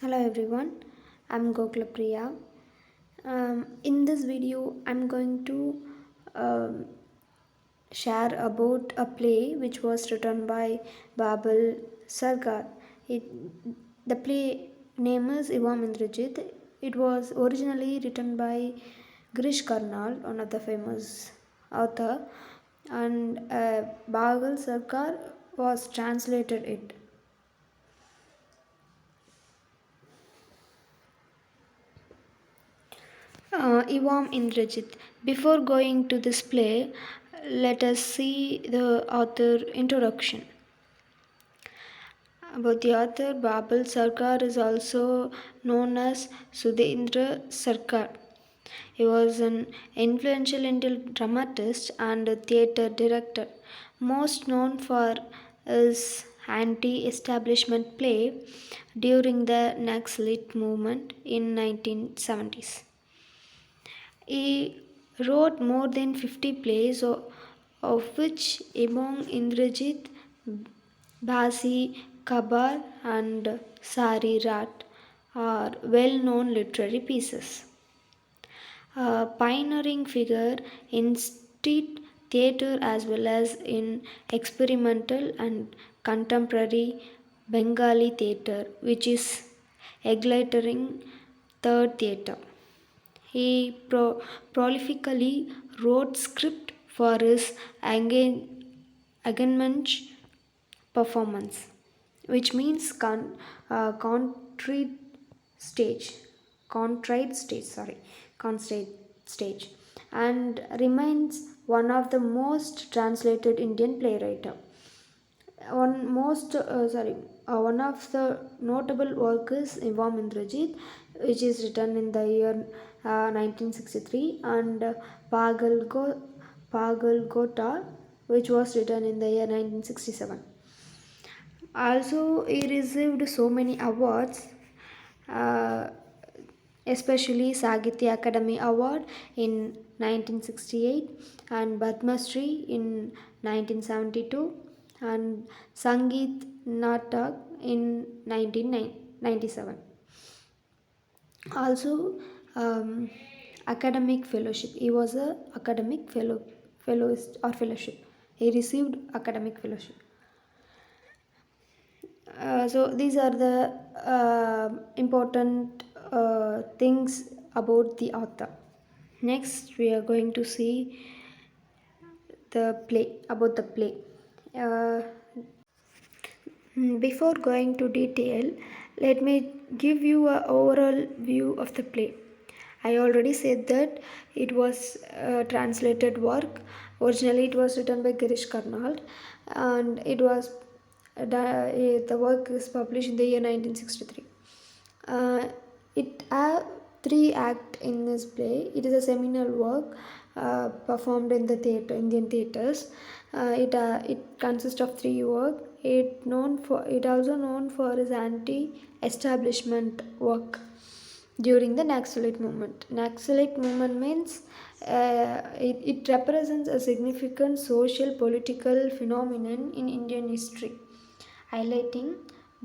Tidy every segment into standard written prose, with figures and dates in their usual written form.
Hello everyone, I'm Gokula Priya. In this video, I'm going to um, share about a play which was written by Badal Sirkar. It, the play name is Evam Indrajit. It was originally written by Girish one of the famous author, and Badal Sirkar was translated it. Evam Indrajit. Before going to this play, let us see the author introduction. About the author, Badal Sirkar is also known as Sudhendra Sirkar. He was an influential Indian dramatist and a theatre director, most known for his anti-establishment play during the Naxalite movement in 1970s. He wrote more than 50 plays, of which among Indrajit, Basi, Kabar, and Sari Rat are well known literary pieces. A pioneering figure in street theatre as well as in experimental and contemporary Bengali theatre, which is egalitarian third theatre. He prolifically wrote script for his engagement performance, which means stage, contrite stage, and remains one of the most translated Indian playwright. One of the notable work is Evam Indrajit, which is written in the year 1963, and Pagal Gota, which was written in the year 1967. Also, he received so many awards, uh, especially Sagitya Academy Award in 1968 and Padma Shri in 1972 and Sangeet Natak in 1997. Also, academic fellowship. He was a academic fellowship. He received academic fellowship. So these are the important things about the author. Next, we are going to see the play. Uh, Before going to detail, let me give you a overall view of the play. I already said that it was a translated work. Originally, it was written by Girish Karnad, and the work is published in the year 1963. It have three acts in this play. It is a seminal work performed in the Indian theaters. It consists of three work. It also known for its anti-establishment work during the Naxalite movement. Naxalite movement means it represents a significant social political phenomenon in Indian history, highlighting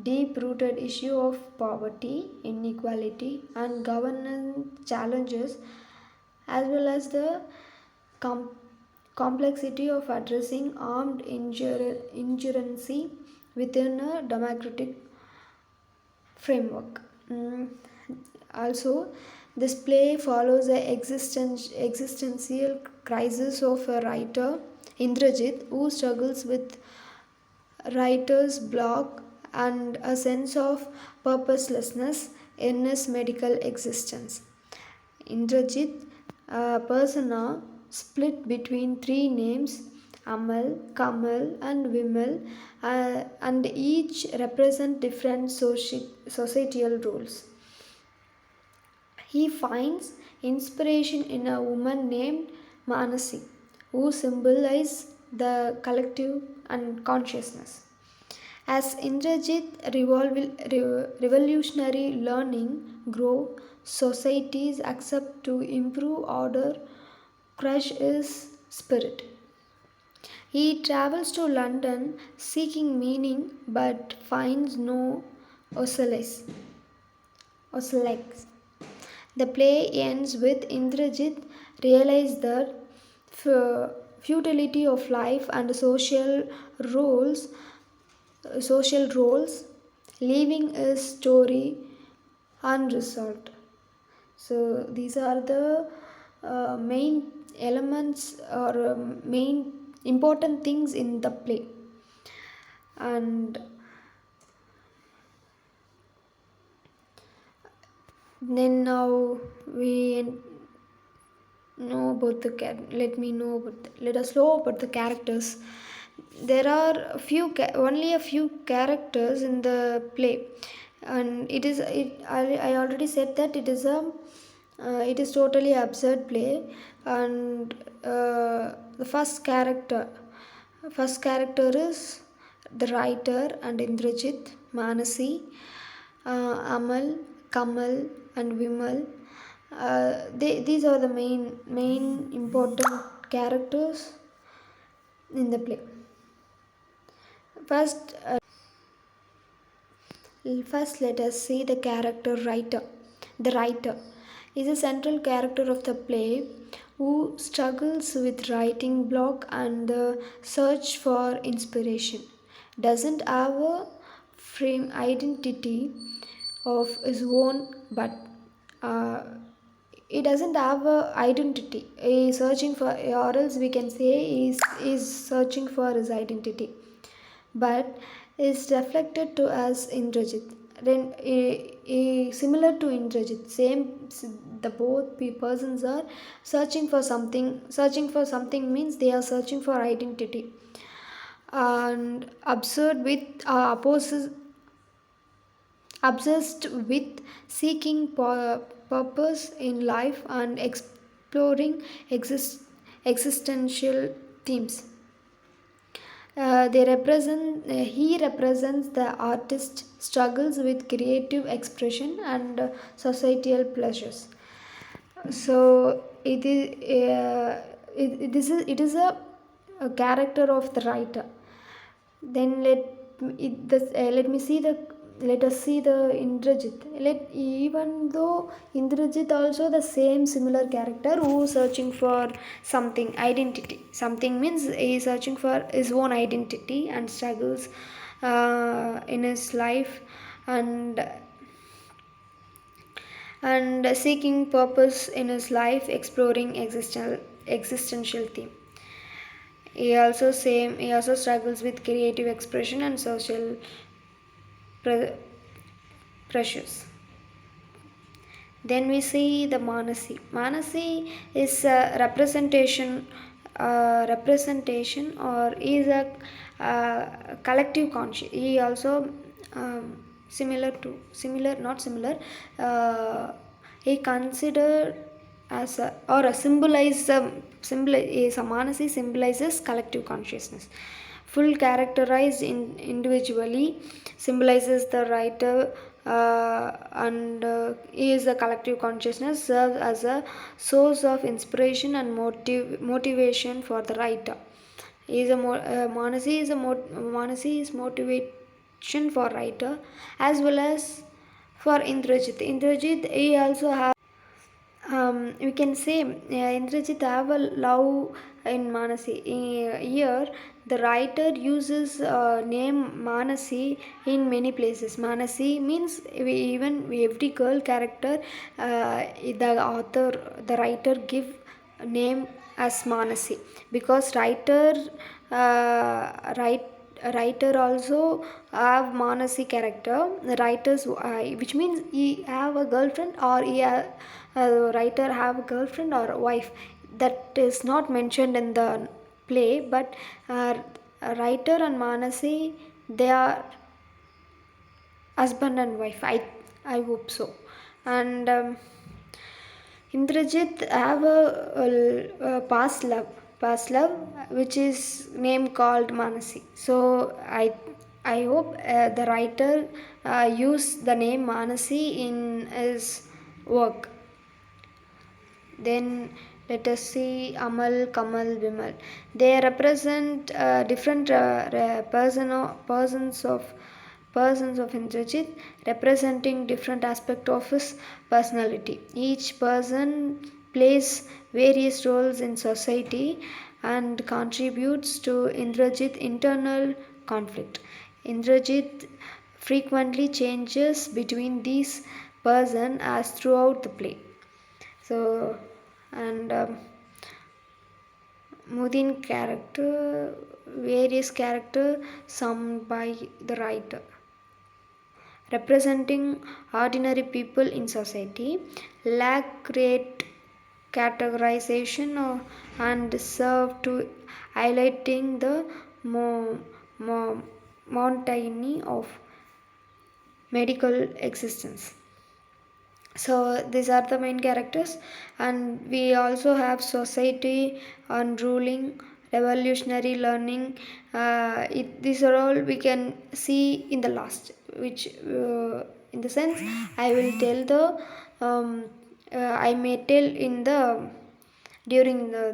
deep-rooted issue of poverty, inequality, and governance challenges, as well as the com- complexity of addressing armed insurgency within a democratic framework. Also, this play follows the existential crisis of a writer, Indrajit, who struggles with writer's block and a sense of purposelessness in his medical existence. Indrajit, a persona split between three names, Amal, Kamal, and Vimal, and each represent different societal roles. He finds inspiration in a woman named Manasi, who symbolizes the collective and consciousness. As Indrajit revolutionary learning grow, societies accept to improve order, crush his spirit. He travels to London seeking meaning but finds no solace. or selects. The play ends with Indrajit realize that futility of life and roles, social roles, leaving his story unresolved. So these are the main elements or main important things in the play. And then now we know about let us know about the characters. There are only a few characters in the play, and I already said that it is totally absurd play. And the first character is the writer and Indrajit, Manasi, Amal, Kamal, and Vimal. These are the main important characters in the play. First, First, let us see the character writer. The writer is a central character of the play who struggles with writing block and the search for inspiration. Doesn't have a frame identity of his own, but uh, he doesn't have a identity. He is searching for, or else we can say he is searching for his identity, but is reflected to as Indrajit. Then similar to Indrajit, the both persons are searching for something. Searching for something means they are searching for identity, and absurd with opposes obsessed with seeking purpose in life and exploring existential themes. He represents the artist struggles with creative expression and societal pleasures. So it is a character of the writer. Then let me see the let us see the Indrajit. Even though Indrajit also the same similar character who is searching for something identity. Something means he is searching for his own identity and struggles in his life, and seeking purpose in his life, exploring existential theme. He also struggles with creative expression and social pressures. Then we see the Manasi. Manasi is a representation or is a collective conscious. He also not similar. He considered as a or a symbolize is a Manasi symbolizes collective consciousness. Full characterized individually symbolizes the writer, and is a collective consciousness serves as a source of inspiration and motivation for the writer. Manasi is motivation for writer as well as for Indrajit. He also has we can say Indrajit have a love in Manasi. Here, the writer uses name Manasi in many places. Manasi means even every girl character, the writer give name as Manasi, because write writer also have Manasi character. The writers which means he have a girlfriend or writer have a girlfriend or wife. That is not mentioned in the play, but writer and Manasi, they are husband and wife. I hope so. And Indrajit have a past love, which is name called Manasi. So I hope the writer use the name Manasi in his work. Then let us see Amal, Kamal, Vimal. They represent different persons of Indrajit, representing different aspects of his personality. Each person plays various roles in society and contributes to Indrajit's internal conflict. Indrajit frequently changes between these persons as throughout the play. So, and Mudin character, various character summed by the writer, representing ordinary people in society, lack great categorization and serve to highlighting the monotony of medical existence. So these are the main characters, and we also have society unruling, revolutionary learning. These are all we can see in the last, which in the sense I will tell the I may tell in the during the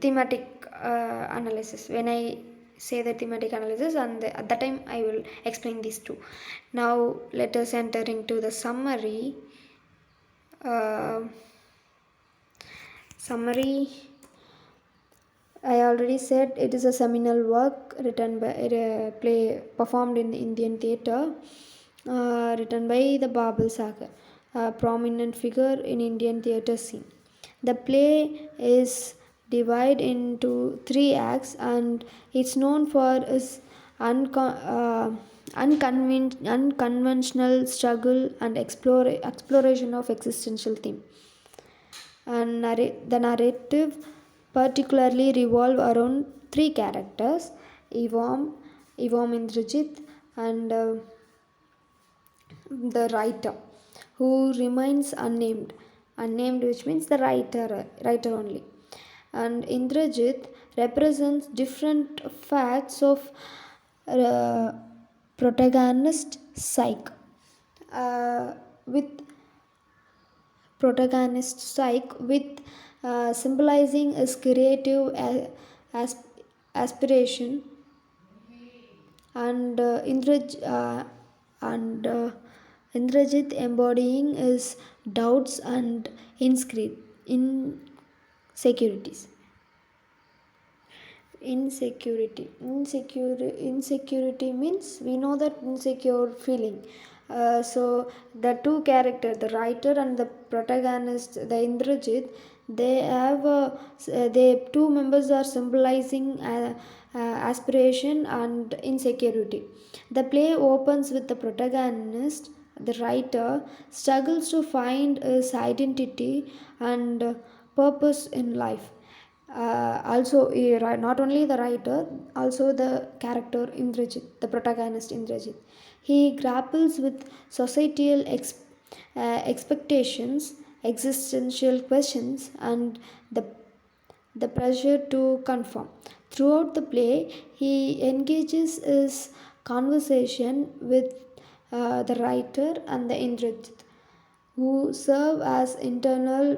thematic analysis, when I say the thematic analysis, and at that time I will explain these two. Now let us enter into the summary. uh, Summary, I already said it is a seminal work written by play performed in Indian theatre, written by the Badal Sirkar, a prominent figure in Indian theatre scene. The play is divided into three acts, and it's known for its unconventional struggle and exploration of existential theme. And the narrative particularly revolve around three characters: Evam, Indrajit, and the writer, who remains unnamed. Unnamed, which means the writer only. And Indrajit represents different facts of uh, protagonist psyche, with protagonist psyche with symbolizing his creative as- aspiration, and and Indrajit embodying his doubts and insecurities. Insecurity means we know that insecure feeling. So the two characters, the writer and the protagonist, the Indrajit, they have they two members are symbolizing aspiration and insecurity. The play opens with the protagonist, the writer, struggles to find his identity and purpose in life. Also, not only the writer, also the character Indrajit, the protagonist Indrajit. He grapples with societal expectations, existential questions, and the the pressure to conform. Throughout the play, he engages his conversation with the writer and the Indrajit, who serve as internal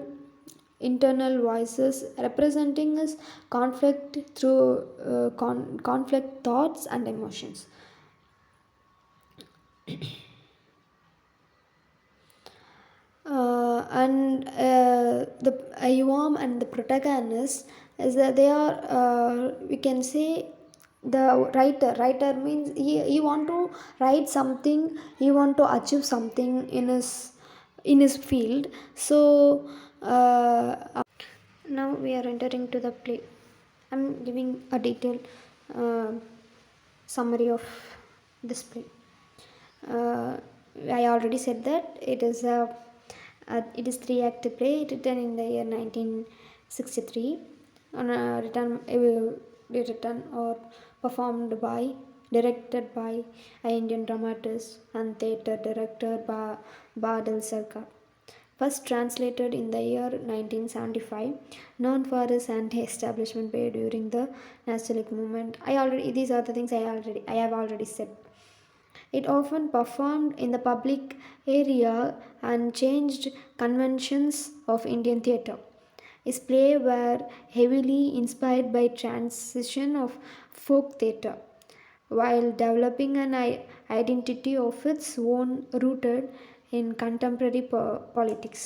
voices representing his conflict through conflict thoughts and emotions. And the Evam and the protagonist is that they are we can say the writer means he want to write something, he want to achieve something in his field. So now we are entering to the play. I'm giving a detailed uh, summary of this play. uh, I already said that it is three act play written in the year 1963, and written or performed by, directed by an Indian dramatist and theatre director Badal Sirkar. First translated in the year 1975, known for his anti-establishment play during the nationalist movement. These are the things I have already said. It often performed in the public area and changed conventions of Indian theatre. His plays were heavily inspired by transition of folk theatre, while developing an identity of its own rooted in contemporary politics.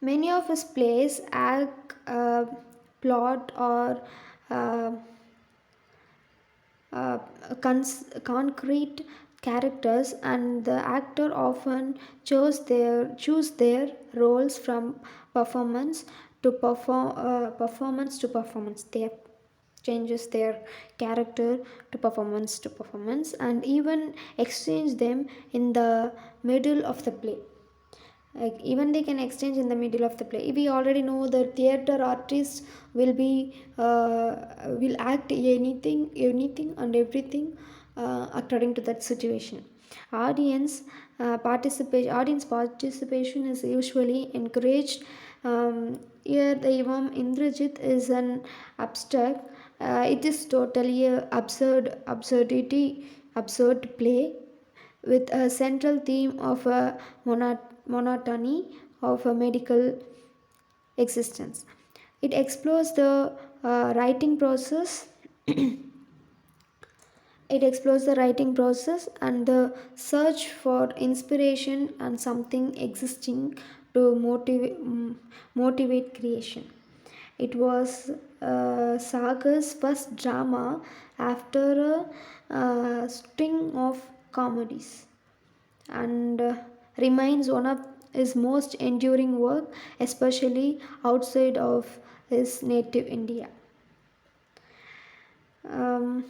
Many of his plays act plot or uh, uh, concrete characters, and the actor often choose their roles from performance to performance. They changes their character to performance, and even exchange them in the middle of the play. Like even they can exchange in the middle of the play. We already know that theater artists will act anything and everything according to that situation. Audience participation is usually encouraged. Here the Evam Indrajit is an abstract. It is totally a absurd play with a central theme of a monotony of a medical existence. It explores the writing process. It explores the writing process and the search for inspiration and something existing to motivate creation. It was Sagar's first drama after a string of comedies, and remains one of his most enduring work, especially outside of his native India. Um,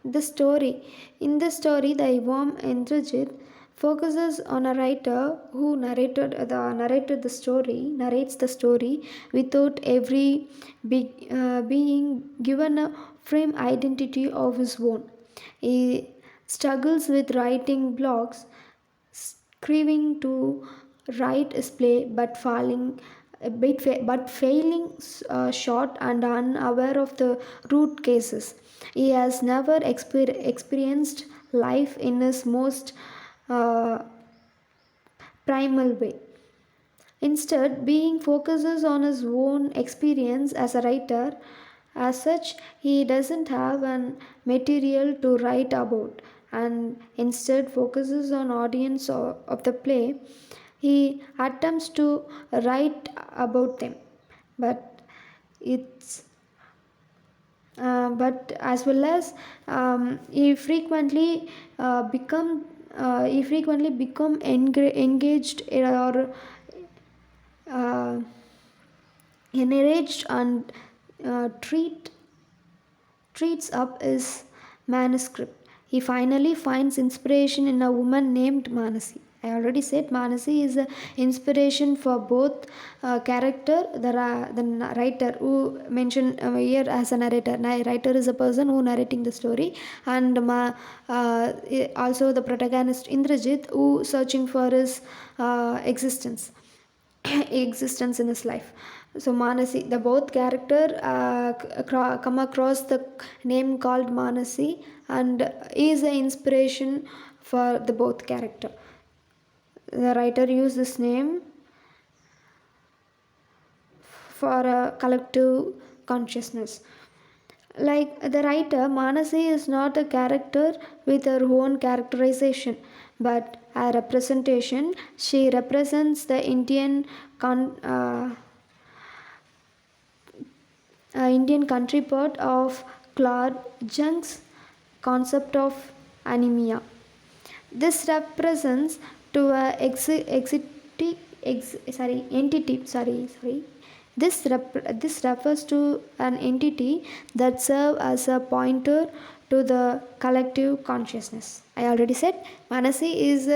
the story In this story, the Evam Indrajit focuses on a writer who narrates the story without every being given a frame identity of his own. He struggles with writing blocks, striving to write his play but failing short and unaware of the root cases. He has never experienced life in his most uh, primal way. Instead, being focuses on his own experience as a writer. As such, he doesn't have an material to write about, and instead focuses on audience of the play. He attempts to write about them, but it's but as well as he frequently become engaged or uh, enraged and treats up his manuscript. He finally finds inspiration in a woman named Manasi. I already said Manasi is an inspiration for both character, the writer who mentioned here as a narrator. Writer is a person who narrating the story, and also the protagonist Indrajit who searching for his existence. Existence in his life. So Manasi, the both character come across the name called Manasi, and is the inspiration for the both character. The writer used this name for a collective consciousness. Like the writer, Manasi is not a character with her own characterization, but a representation. She represents the Indian counterpart of Claude Junk's concept of anemia. This represents to a entity. This refers to an entity that serves as a pointer to the collective consciousness. I already said Manasi is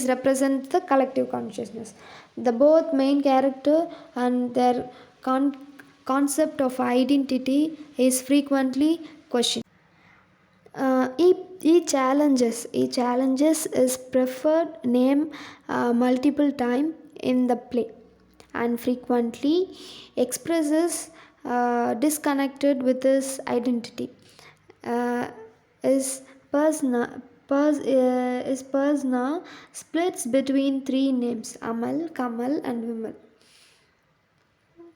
represent the collective consciousness. The both main character and their concept of identity is frequently questioned. He challenges his preferred name multiple time in the play, and frequently expresses disconnected with his identity. His persona splits between three names: Amal, Kamal, and Vimal.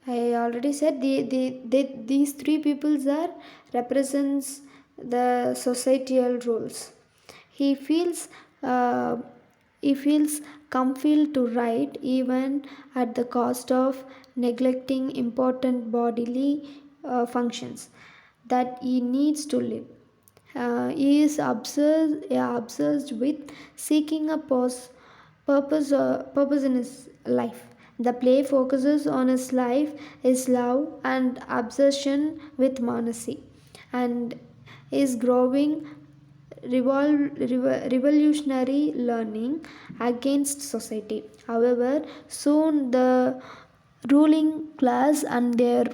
I already said these three peoples are represents the societal roles. He feels uh, he feels compelled to write even at the cost of neglecting important bodily functions that he needs to live. He is obsessed with seeking a purpose in his life. The play focuses on his life, his love, and obsession with Manasi, and is growing revolutionary learning against society. However, soon the ruling class and their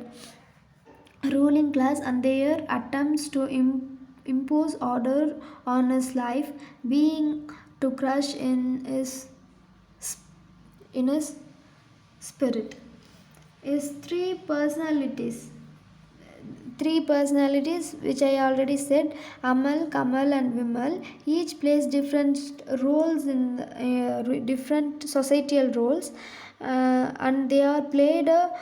attempts to impose order on his life being to crush in his spirit. His three personalities which I already said, Amal, Kamal, and Vimal, each plays different roles in different societal roles, and they are played a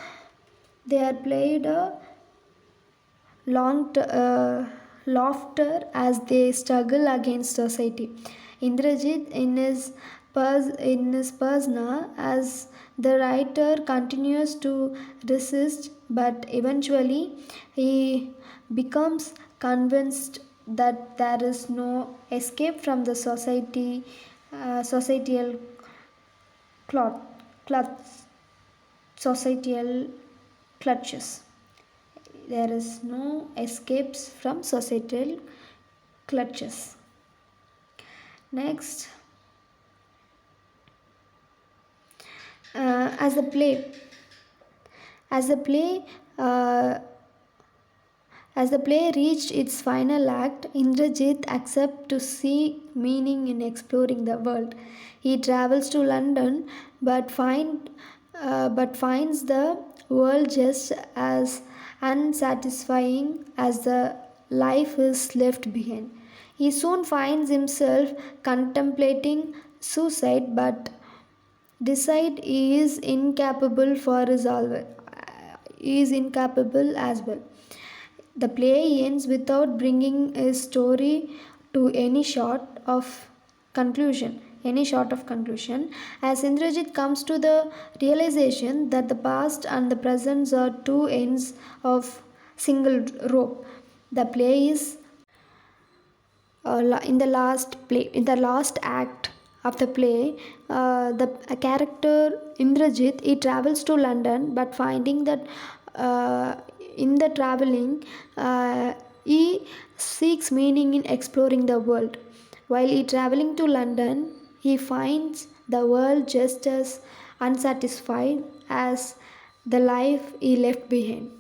laughter as they struggle against society. Indrajit, in his persona, as the writer, continues to resist, but eventually he becomes convinced that there is no escape from the societal cloth, cloth, societal clutches. There is no escapes from societal clutches. Next, as a play, as the play, uh, as the play reached its final act, Indrajit accepts to seek meaning in exploring the world. He travels to London, but finds the world just as unsatisfying as the life is left behind. He soon finds himself contemplating suicide, but decide he is incapable as well. The play ends without bringing his story to any sort of conclusion, as Indrajit comes to the realization that the past and the present are two ends of single rope. The play is in the last act of the play, the character Indrajit, he travels to London, but finding that uh, in the traveling, he seeks meaning in exploring the world. While he traveling to London, he finds the world just as unsatisfied as the life he left behind.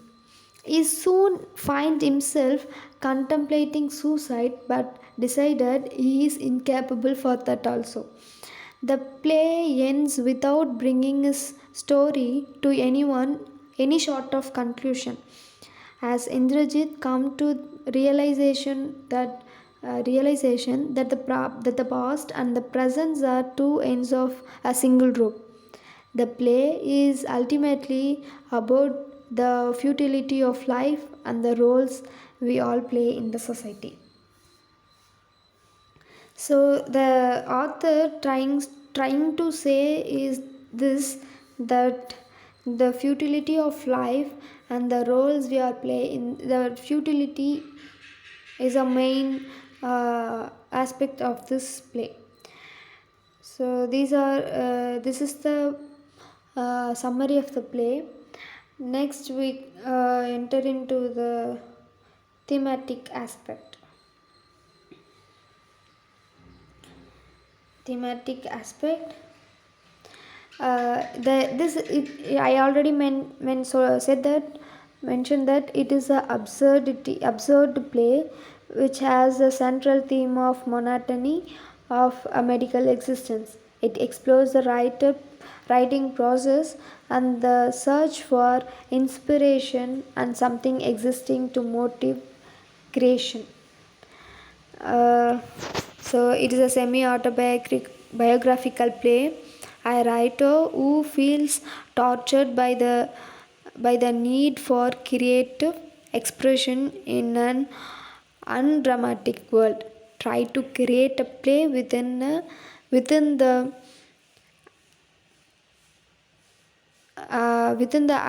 He soon finds himself contemplating suicide, but decided he is incapable for that also. The play ends without bringing his story to any sort of conclusion, as Indrajit come to realization that the past and the present are two ends of a single rope. The play is ultimately about the futility of life and the roles we all play in the society. So the author trying to say is this, that the futility of life and the roles we are playing, the futility is a main aspect of this play. So this is the summary of the play. Next we enter into the thematic aspect. Thematic aspect. I already mentioned that it is a absurd play which has a central theme of monotony of a medical existence. It explores the writing process and the search for inspiration and something existing to motive creation. Uh, so it is a semi-autobiographical play. A writer who feels tortured by the need for creative expression in an undramatic world. Try to create a play within the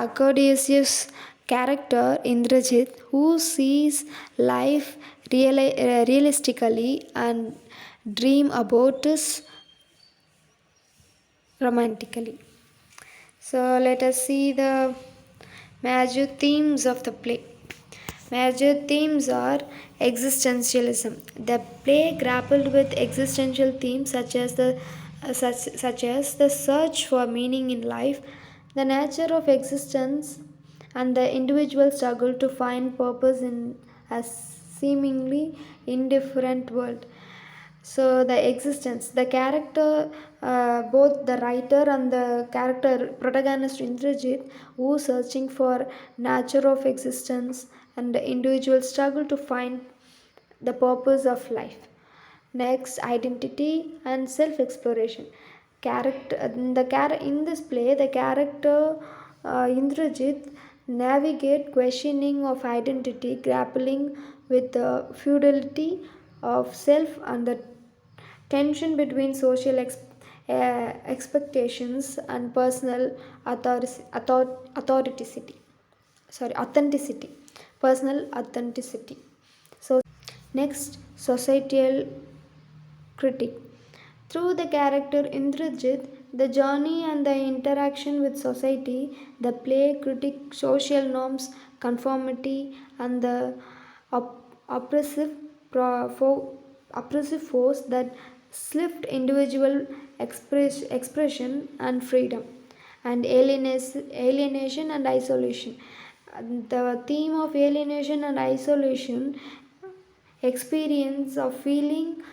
Acadius character Indrajit, who sees life realistically and dream about us romantically. So let us see the major themes of the play. Major themes are existentialism. The play grappled with existential themes such as the search for meaning in life, the nature of existence, and the individual struggle to find purpose in a seemingly indifferent world. So the existence, the character, both the writer and the character protagonist Indrajit, who searching for nature of existence and the individual struggle to find the purpose of life. Next, identity and self exploration. Character in this play, the character Indrajit navigate questioning of identity, grappling with the futility of self and the tension between social expectations and personal authenticity. Authenticity. Personal authenticity. So next, societal critique. Through the character Indrajit, the journey and the interaction with society, the play critique social norms, conformity, and the oppressive, oppressive force that slipped individual expression and freedom, and alienation and isolation. The theme of alienation and isolation experience the feelings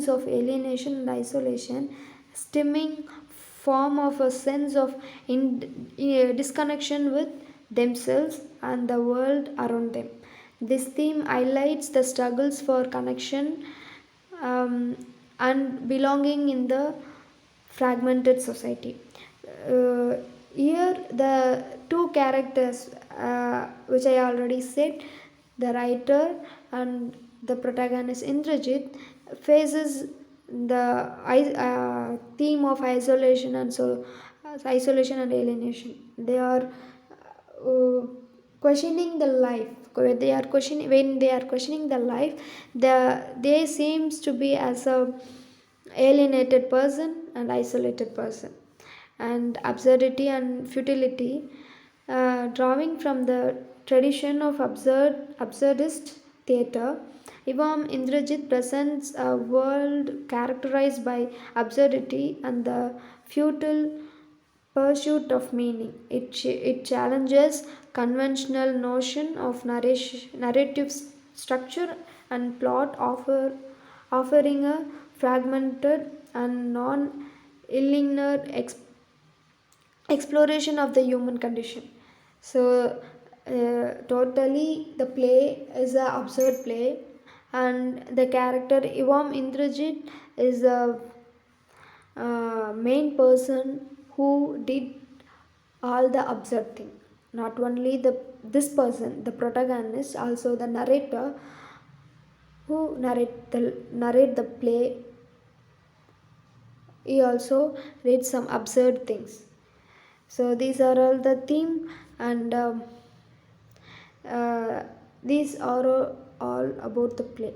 of alienation and isolation, stemming form of a sense of disconnection with themselves and the world around them. This theme highlights the struggles for connection and belonging in the fragmented society. uh, Here the two characters, which I already said, the writer and the protagonist Indrajit, faces the theme of isolation and isolation and alienation. They are questioning the life. When they are questioning the life, they seems to be as a alienated person and isolated person, and absurdity and futility. Drawing from the tradition of absurdist theatre, Evam Indrajit presents a world characterized by absurdity and the futile pursuit of meaning. It challenges conventional notion of narrative structure and plot, offering a fragmented and non-linear exploration of the human condition. So, totally, the play is a absurd play, and the character Evam Indrajit is a main person who did all the absurd thing. Not only this person, the protagonist, also the narrator who narrate the play. He also read some absurd things. So these are all the theme, and uh, these are all about the play.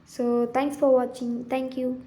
So thanks for watching. Thank you.